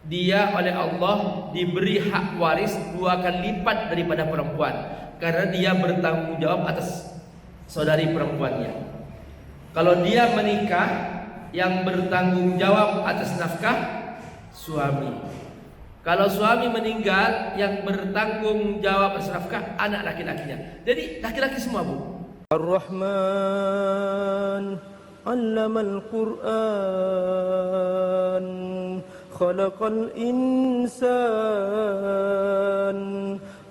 dia oleh Allah diberi hak waris 2 kali lipat daripada perempuan, karena dia bertanggung jawab atas saudari perempuannya. Kalau dia menikah, yang bertanggung jawab atas nafkah suami. Kalau suami meninggal, yang bertanggung jawab atas nafkah anak laki-lakinya. Jadi laki-laki semua, Bu. Ar-Rahman 'allamal Qur'an khalaqal insan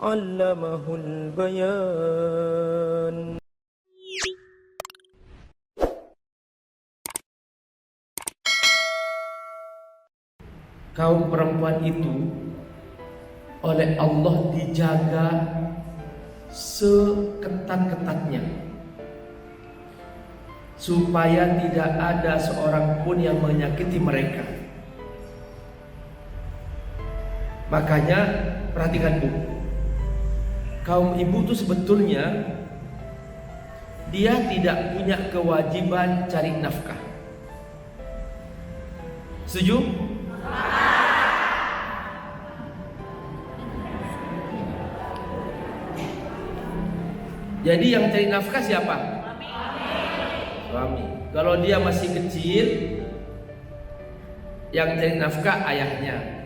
'allamahul bayan. Kaum perempuan itu oleh Allah dijaga seketat-ketatnya, supaya tidak ada seorang pun yang menyakiti mereka. Makanya perhatikan, Bu, kaum ibu itu sebetulnya dia tidak punya kewajiban cari nafkah. Setuju? Jadi yang cari nafkah siapa? Suami. Kalau dia masih kecil, yang cari nafkah ayahnya.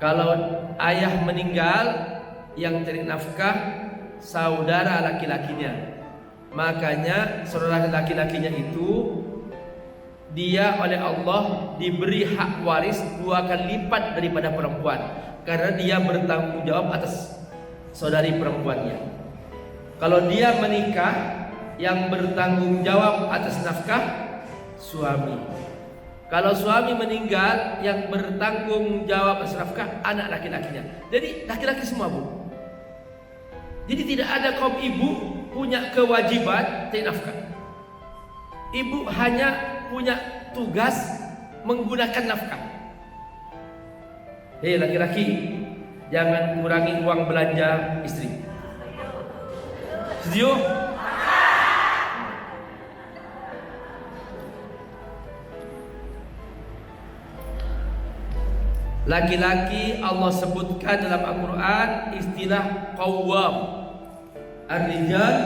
Kalau ayah meninggal, yang cari nafkah saudara laki-lakinya. Makanya saudara laki-lakinya itu dia oleh Allah diberi hak waris 2 kali lipat daripada perempuan, karena dia bertanggung jawab atas saudari perempuannya. Kalau dia menikah, yang bertanggung jawab atas nafkah suami. Kalau suami meninggal, yang bertanggung jawab atas nafkah anak laki-lakinya. Jadi laki-laki semua, Bu. Jadi tidak ada kaum ibu punya kewajiban cari nafkah. Ibu hanya punya tugas menggunakan nafkah. Hei laki-laki, jangan kurangi uang belanja istri. Setuju? Laki-laki Allah sebutkan dalam Al-Quran istilah qawwam. Ar-rijal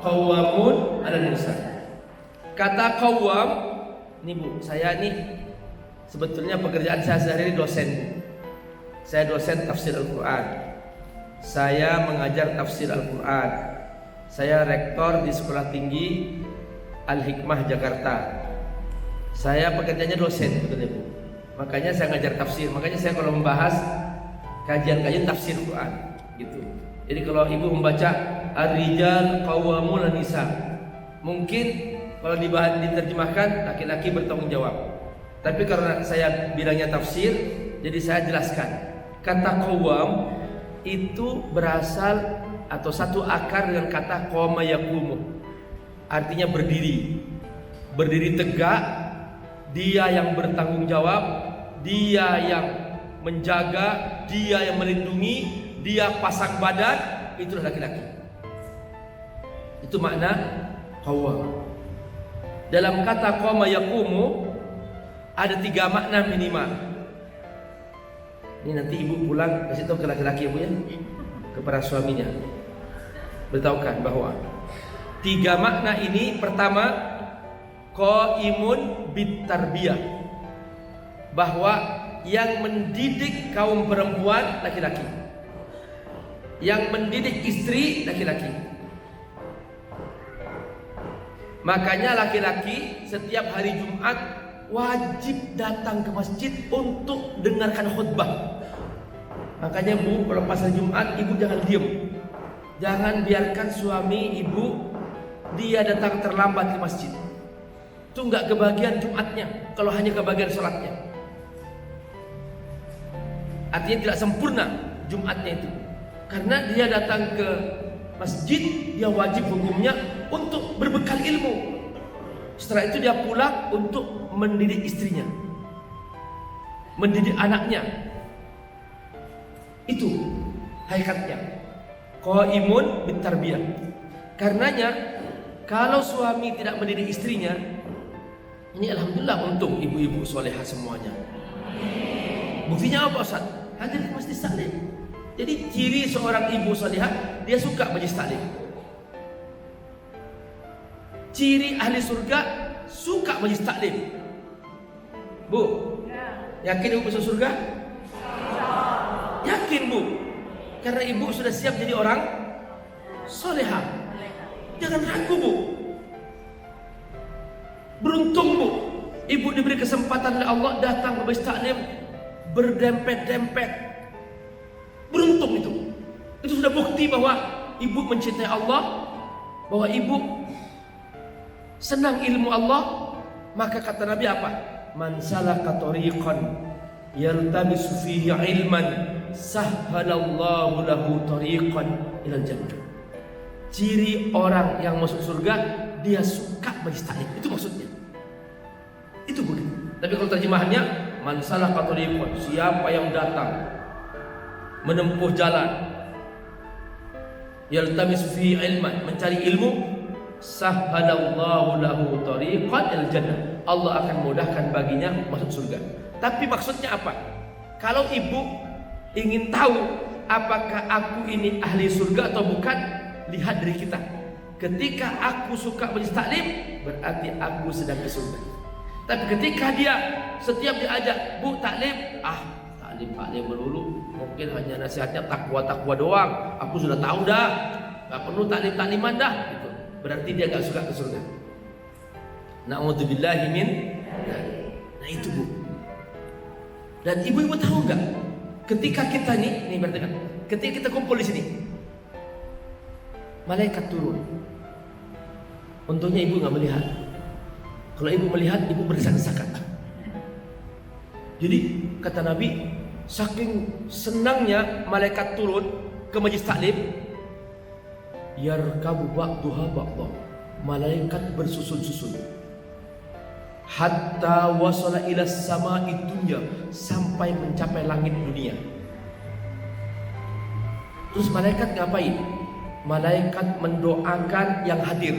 qawwamun 'alan nisa. Kata qawwam, nih Bu, saya nih sebetulnya pekerjaan saya sehari-hari dosen. Saya dosen tafsir Al-Quran. Saya mengajar tafsir Al-Quran. Saya rektor di Sekolah Tinggi Al-Hikmah Jakarta. Saya pekerjaannya dosen, betul, Bu. Makanya saya ngajar tafsir. Makanya saya kalau membahas kajian-kajian tafsir Quran gitu. Jadi kalau ibu membaca ar-rijal qawwamun 'alan nisa, mungkin kalau diterjemahkan laki-laki bertanggung jawab. Tapi karena saya bilangnya tafsir, jadi saya jelaskan. Kata qawwam itu berasal atau satu akar dengan kata qama yaqumu. Artinya berdiri. Berdiri tegak, dia yang bertanggung jawab, dia yang menjaga, dia yang melindungi, dia pasang badan, itulah laki-laki. Itu makna qawwam. Dalam kata qama yaqumu ada 3 makna minimal. Ini nanti ibu pulang kasih tahu ke laki-laki, ibu ya, kepada suaminya. Beritahukan bahwa 3 makna ini. Pertama, qaimun bitarbiyah, bahwa yang mendidik kaum perempuan laki-laki, yang mendidik istri laki-laki. Makanya laki-laki setiap hari Jumat wajib datang ke masjid untuk dengarkan khutbah. Makanya Bu, kalau pas hari Jumat ibu jangan diam. Jangan biarkan suami ibu dia datang terlambat ke masjid. Itu enggak kebagian Jumatnya kalau hanya kebagian sholatnya. Artinya tidak sempurna Jumatnya itu. Karena dia datang ke masjid, dia wajib hukumnya untuk berbekal ilmu. Setelah itu dia pulang untuk mendidik istrinya, mendidik anaknya. Itu hakikatnya qaimun bitarbiyah. Karenanya kalau suami tidak mendidik istrinya, ini alhamdulillah untung ibu-ibu solehah semuanya. Buktinya apa Ustaz? Hadir ke masjid taklim. Jadi ciri seorang ibu salihah, dia suka majlis taklim. Ciri ahli surga, suka majlis taklim. Bu, yakin ibu masuk surga? Yakin bu, karena ibu sudah siap jadi orang salihah. Jangan ragu bu. Beruntung bu, ibu diberi kesempatan oleh Allah datang ke majlis taklim berdempet-dempet. Beruntung itu. Itu sudah bukti bahwa ibu mencintai Allah, bahwa ibu senang ilmu Allah. Maka kata Nabi apa? Man salaka tariqan yaltamisu fihi ilman sahhalallahu lahu tariqan ilal jannah. Ciri orang yang masuk surga, dia suka majlis taklim. Itu maksudnya. Itu begitu. Tapi kalau terjemahannya, man salaka tariqan, siapa yang datang menempuh jalan, yaltamisu fihi ilman, mencari ilmu, sahhalallahu lahu tariqan ilal jannah. Allah akan mudahkan baginya masuk surga. Tapi maksudnya apa? Kalau ibu ingin tahu apakah aku ini ahli surga atau bukan, lihat dari kita. Ketika aku suka majlis taklim, berarti aku sedang ke surga. Tapi ketika dia setiap diajak, bu taklim, taklim melulu, mungkin hanya nasihatnya takwa doang. Aku sudah tahu dah, nggak perlu takliman dah. Gitu. Berarti dia nggak suka ke surga. Na'udzubillahi min. Nah itu bu. Dan ibu-ibu tahu nggak? Ketika kita nih berarti kan, ketika kita kumpul di sini, malaikat turun. Untungnya ibu nggak melihat. Kalau ibu melihat, ibu berdesak-desakan. Jadi kata Nabi, saking senangnya malaikat turun ke majlis taklim, yarkabu ba'duha ba'dha. Malaikat bersusun-susun. Hatta wasala ila sama'i dunya, sampai mencapai langit dunia. Terus malaikat ngapain? Malaikat mendoakan yang hadir.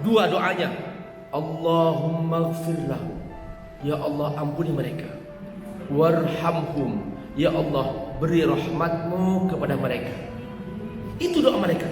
Dua doanya. Allahumma gfirlahu, ya Allah ampuni mereka. Warhamhum, ya Allah beri rahmatmu kepada mereka. Itu doa mereka.